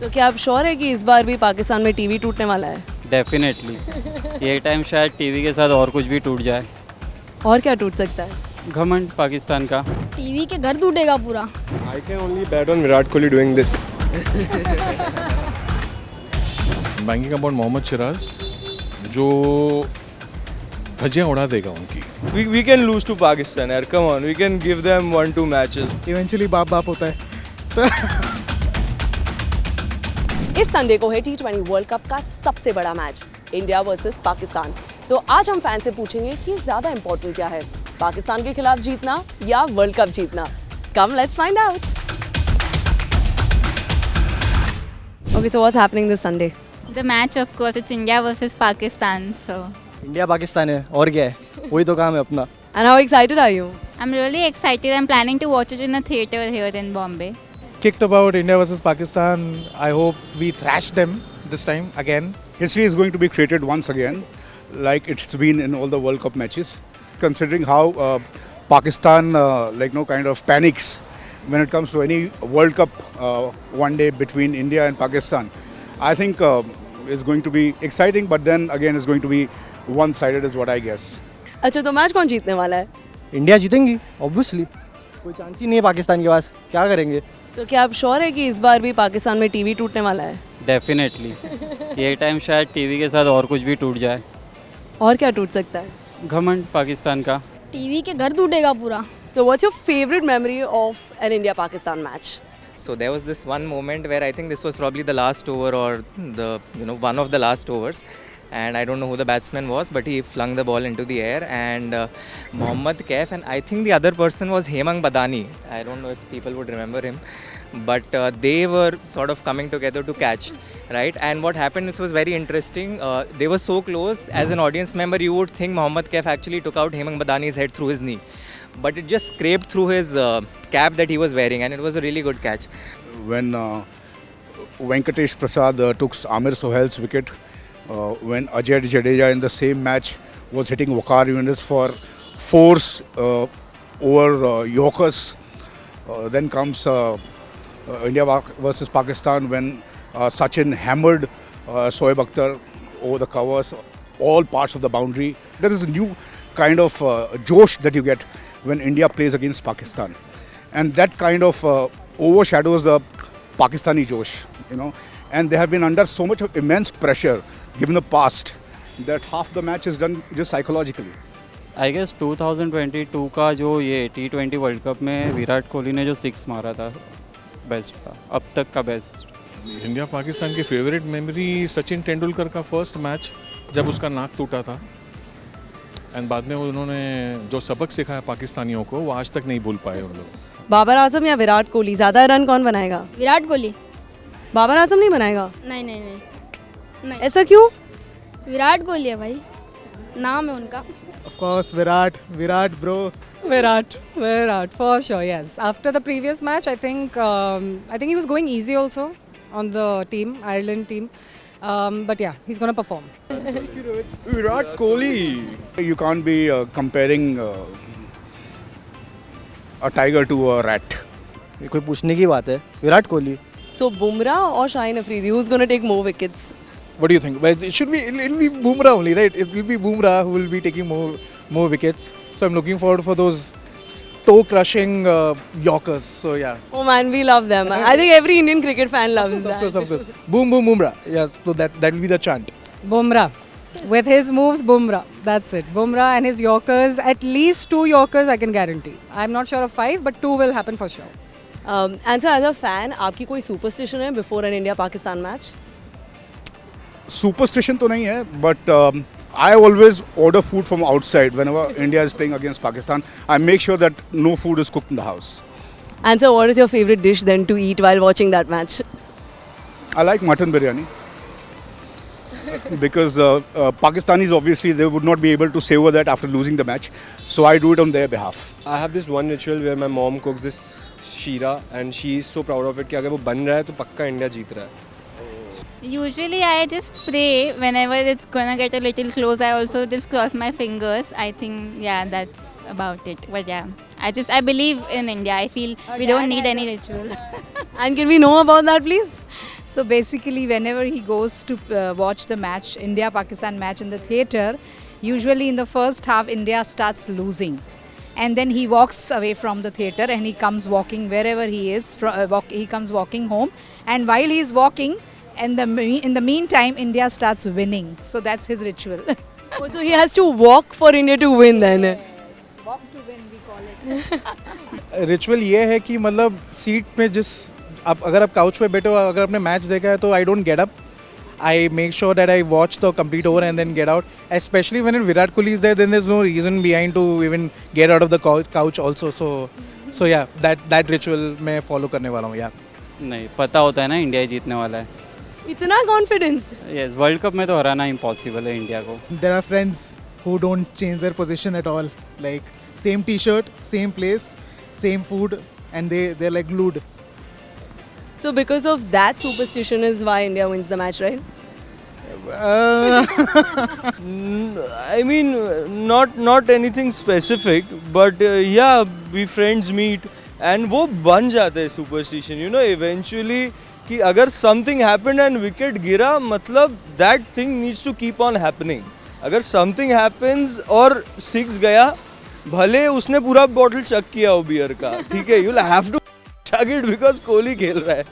तो क्या आप श्योर है कि इस बार भी पाकिस्तान में टीवी टूटने वाला है? डेफिनेटली ये टाइम शायद टीवी के साथ और कुछ भी टूट जाए। और क्या टूट सकता है? घमंड पाकिस्तान का। टीवी के घर टूटेगा पूरा। I can only bet on Virat Kohli doing this. Banking about Mohammed Siraj जो धज्जियाँ उड़ा देगा उनकी। We can lose to Pakistan, yaar. Come on, we can give them 1-2 matches. Eventually बाप बाप होता है। इस संडे को है टी20 वर्ल्ड कप का सबसे बड़ा मैच, इंडिया वर्सेस पाकिस्तान। तो आज हम फैन से पूछेंगे कि ज़्यादा इंपॉर्टेंट क्या है, पाकिस्तान के खिलाफ जीतना या वर्ल्ड कप जीतना। Come let's find out. Okay, so what's happening this Sunday? The match, of course, it's India versus Pakistan. So India Pakistan है और क्या है, वही तो काम है अपना। And how excited are you? I'm really excited. I'm planning to watch it in a theater here in Bombay. Kicked about India versus Pakistan. I hope we thrash them this time again. History is going to be created once again, like it's been in all the World Cup matches. Considering how Pakistan, kind of panics when it comes to any World Cup one day between India and Pakistan, I think it's going to be exciting. But then again, it's going to be one-sided, is what I guess. अच्छा, तो match कौन जीतने वाला है? India जीतेंगी obviously, कोई chance ही नहीं है पाकिस्तान के पास, क्या करेंगे। तो क्या आप श्योर है कि इस बार भी पाकिस्तान में टीवी टूटने वाला है? डेफिनेटली ये टाइम शायद टीवी के साथ और कुछ भी टूट जाए। और क्या टूट सकता है? घमंड पाकिस्तान का। टीवी के घर टूटेगा पूरा। तो what's your favourite memory of an India Pakistan match? So there was this one moment where I think this was probably the last over or one of the last overs, and I don't know who the batsman was, but he flung the ball into the air, and Mohammad Kaif and I think the other person was Hemang Badani. I don't know if people would remember him, but they were sort of coming together to catch, right? And what happened, this was very interesting. They were so close. As an audience member, you would think Mohammad Kaif actually took out Hemang Badani's head through his knee, but it just scraped through his cap that he was wearing, and it was a really good catch. When Venkatesh Prasad took Amir Sohail's wicket, when Ajay Jadeja in the same match was hitting Waqar Younis for fours over Yorkers, then comes India versus Pakistan when Sachin hammered Shoaib Akhtar over the covers, all parts of the boundary. There is a new kind of josh that you get when India plays against Pakistan, and that kind of overshadows the Pakistani josh, and they have been under so much of immense pressure given the past that half the match is done just psychologically. I guess 2022 का जो ये टी20 world cup में विराट कोहली ने जो 6 मारा था, best था अब तक का बेस्ट। इंडिया पाकिस्तान की फेवरेट मेमोरी सचिन तेंदुलकर का फर्स्ट मैच, जब उसका नाक टूटा था, एंड बाद में उन्होंने जो सबक सिखाया पाकिस्तानियों को, वो आज तक नहीं भूल पाए उन लोग। बाबर आजम या विराट कोहली, ज़्यादा रन कौन बनाएगा? विराट कोहली। बाबर आजम नहीं बनाएगा? नहीं नहीं नहीं नहीं, ऐसा क्यों? विराट कोहली है भाई, नाम है उनका। Of course, Virat bro. Virat, for sure, yes. After the previous match, I think he was going easy also on the team, Ireland team. But yeah, he's going to perform. Virat Kohli. You can't be comparing a tiger to a rat. ये कोई पूछने की बात है, Virat Kohli. So Bumrah or Shaheen Afridi, who's going to take more wickets? What do you think? Well, it'll be Bumrah only, right? It will be Bumrah who will be taking more wickets. So I'm looking forward for those toe-crushing Yorkers. So yeah. Oh man, we love them. I think every Indian cricket fan loves that. Of course. Boom, boom, Bumrah. Yes, so that will be the chant. Bumrah. With his moves, Bumrah. That's it. Bumrah and his Yorkers, at least 2 Yorkers I can guarantee. I'm not sure of 5, but 2 will happen for sure. And sir, as a fan, आपकी कोई superstition है before an India-Pakistan match? Superstition तो नहीं है, but I always order food from outside whenever India is playing against Pakistan. I make sure that no food is cooked in the house. And sir, what is your favorite dish then to eat while watching that match? I like mutton biryani because Pakistanis obviously they would not be able to savor that after losing the match, so I do it on their behalf. I have this one ritual where my mom cooks this sheera and she is so proud of it कि अगर वो बन रहा है तो पक्का India जीत रहा है। Usually I just pray whenever it's gonna get a little close. I also just cross my fingers. I think that's about it. But yeah, I believe in India. I feel we don't need any ritual. And can we know about that, please? So basically, whenever he goes to watch the match, India-Pakistan match in the theatre, usually in the first half, India starts losing. And then he walks away from the theatre and he comes walking wherever he is. He comes walking home. And while he is walking, in the meantime, India starts winning. So that's his ritual. Oh, so he has to walk for India to win then. Walk to win, we call it. Ritual ये है कि मतलब seat में अगर आप couch पे बैठे हो, अगर आपने मैच देखा है तो I don't get up. I make sure that I watch the complete over and then get out. Especially when Virat Kohli is there, then there's no reason behind to even get out of the couch also. So yeah, that ritual मैं follow करने वाला हूँ. Yeah. नहीं पता होता है ना India ही जीतने वाला है. इतना कॉन्फिडेंस. यस, वर्ल्ड कप में तो हराना इम्पॉसिबल है इंडिया को. There are friends who don't change their position at all. Like same T-shirt, same place, same food, and they're like glued. So because of that superstition is why India wins the match, right? I mean, not anything specific, but yeah, we friends meet and वो बन जाता है superstition, you know, eventually कि अगर something happened and wicket गिरा, मतलब that thing needs to keep on happening. अगर something happens और 6 गया, भले उसने पूरा bottle चक किया हो beer का, ठीक है, you'll have to chug it because Kohli खेल रहा है.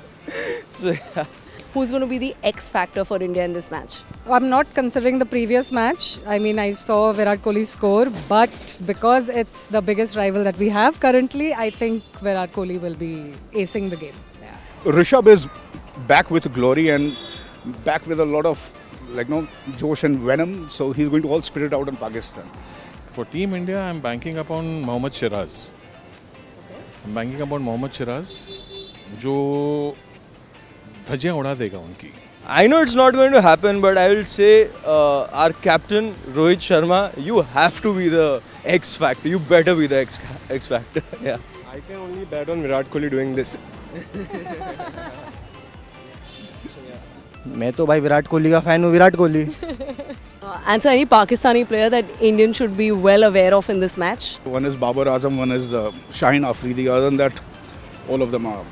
So yeah. Who's going to be the X factor for India in this match? I'm not considering the previous match. I mean, I saw Virat Kohli score, but because it's the biggest rival that we have currently, I think Virat Kohli will be acing the game. Yeah. Rishabh is back with glory and back with a lot of josh and venom. So he's going to all spit it out in Pakistan. For Team India, I'm banking upon Mohammad Shiraz. I'm banking upon Mohammad Shiraz, जो धज्जियाँ उड़ा देगा उनकी. I know it's not going to happen, but I will say our captain Rohit Sharma, you have to be the X factor. You better be the X factor. Yeah. I can only bet on Virat Kohli doing this. मैं तो भाई विराट कोहली का fan हूँ. Virat Kohli. And so any Pakistani player that Indian should be well aware of in this match? One is Babar Azam, one is Shaheen Afridi. Other than that, all of them are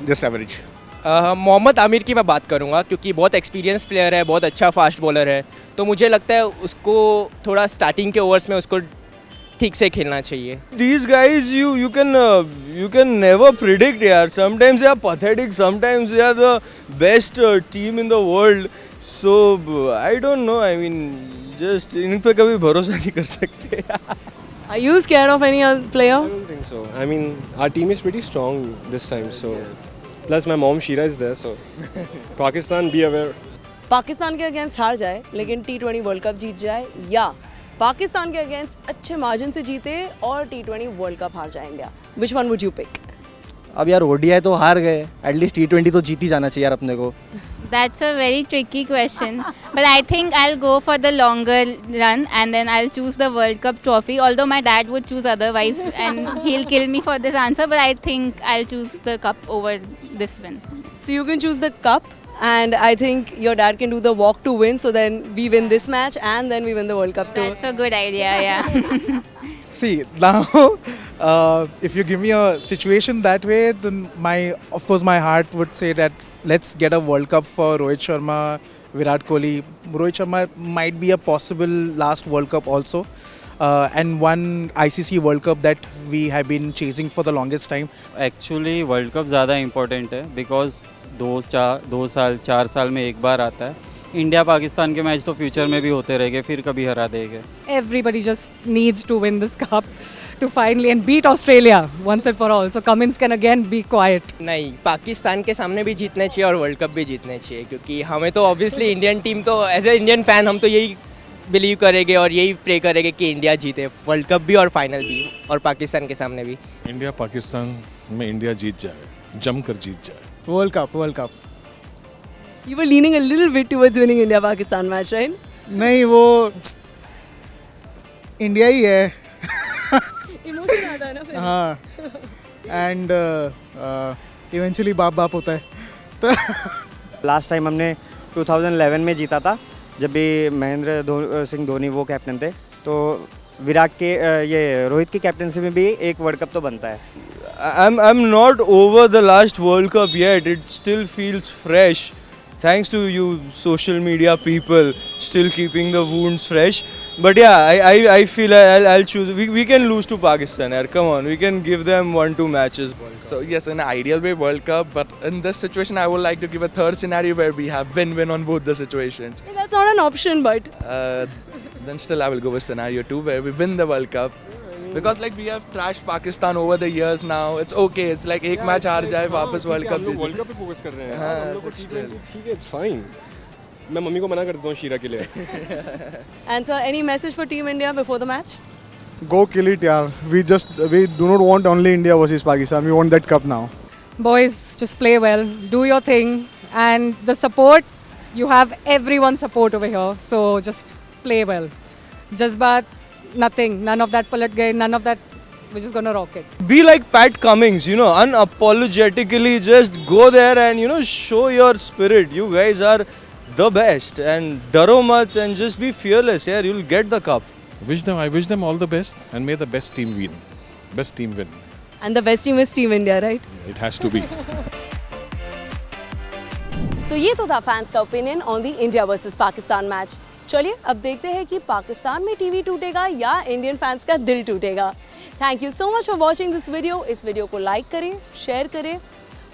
just average. Mohammad Aamir की मैं बात करूंगा क्योंकि बहुत experience player है, बहुत अच्छा fast bowler है, तो मुझे लगता है उसको थोड़ा स्टार्टिंग के ओवर्स में उसको ठीक से खेलना चाहिए. These guys, you can never predict, यार. Sometimes they are pathetic, sometimes they are the best team in the world. So I don't know. I mean, just इन पे कभी भरोसा नहीं कर सकते. Are you scared of any other player? I don't think so. I mean, our team is pretty strong this time. So plus my mom Sheera is there. So Pakistan, be aware. Pakistan के against हार जाए लेकिन T20 world cup जीत जाए, या पाकिस्तान के against अच्छे margin से जीते और T20 वर्ल्ड कप हार जाए India, which one would you pick? अब यार ODI तो हार गए, एटलीस्ट T20 तो जीत ही जाना चाहिए यार अपने को. That's a very tricky question, but I think I'll go for the longer run and then I'll choose the World Cup trophy, although my dad would choose otherwise and he'll kill me for this answer, but I think I'll choose the cup over this win. So you can choose the cup, and I think your dad can do the walk to win, so then we win this match and then we win the World Cup too. That's a good idea, yeah. See, now if you give me a situation that way, then of course my heart would say that let's get a World Cup for Rohit Sharma, Virat Kohli. Rohit Sharma might be a possible last World Cup also. And one ICC World Cup that we have been chasing for the longest time. Actually world cup ज़्यादा important है because 4 साल में एक बार आता है. India Pakistan के match तो future में भी होते रहेंगे, फिर कभी हरा देंगे. Everybody just needs to win this cup to finally and beat Australia once and for all. So Cummins can again be quiet. नहीं, पाकिस्तान के सामने भी जीतने चाहिए और वर्ल्ड कप भी जीतने चाहिए, क्योंकि हमें तो ऑब्वियसली इंडियन टीम तो एज ए इंडियन फैन हम तो यही बिलीव करेंगे और यही प्रे करेंगे कि इंडिया जीते वर्ल्ड कप भी और फाइनल भी, और पाकिस्तान के सामने भी. इंडिया पाकिस्तान में इंडिया जीत जाए, जमकर जीत जाए. World Cup. You were leaning a little bit towards winning India-Pakistan match, right? नहीं, वो इंडिया ही है. Emotion आता है ना फिर. हाँ. And eventually बाप होता है. तो लास्ट टाइम हमने 2011 में जीता था जब भी महेंद्र सिंह धोनी वो कैप्टन थे, तो विराट के ये रोहित की कैप्टनसी में भी एक वर्ल्ड कप तो बनता है. I'm not over the last World Cup yet. It still feels fresh. Thanks to you social media people still keeping the wounds fresh. But yeah, I feel I'll choose. We can lose to Pakistan. Yaar. Come on, we can give them 1-2 matches. So yes, in an ideal way, World Cup. But in this situation, I would like to give a third scenario where we have win-win on both the situations. Yeah, that's not an option, but Then still I will go with scenario 2 where we win the World Cup. Because like we have trashed Pakistan over the years now. It's okay. It's like एक match हार जाए वापस World Cup जीते. World cup पे focus कर रहे हैं हाँ, हम लोग को so T20 ठीक है, इट्स फाइन. मैं मम्मी को मना कर देता हूँ शीरा के लिए. and sir, any message for Team India before the match? Go kill it, yaar. We do not want only India versus Pakistan. We want that cup now. Boys, just play well, do your thing, and the support, you have everyone's support over here. So just play well. Jazbat, nothing, none of that palat gaye, none of that. We're just gonna rock it. Be like Pat Cummins, you know, unapologetically just go there and, you know, show your spirit. You guys are the best, and daro mat and just be fearless. Yeah, you'll get the cup. I wish them all the best, and may the best team win. Best team win. And the best team is Team India, right? It has to be. तो ये तो था fans का opinion on the India versus Pakistan match. चलिए अब देखते हैं कि पाकिस्तान में टीवी टूटेगा या इंडियन फैंस का दिल टूटेगा. Thank you so much for watching this video. इस वीडियो को लाइक करें, शेयर करें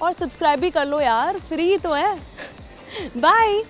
और सब्सक्राइब भी कर लो यार, फ्री तो है. बाय.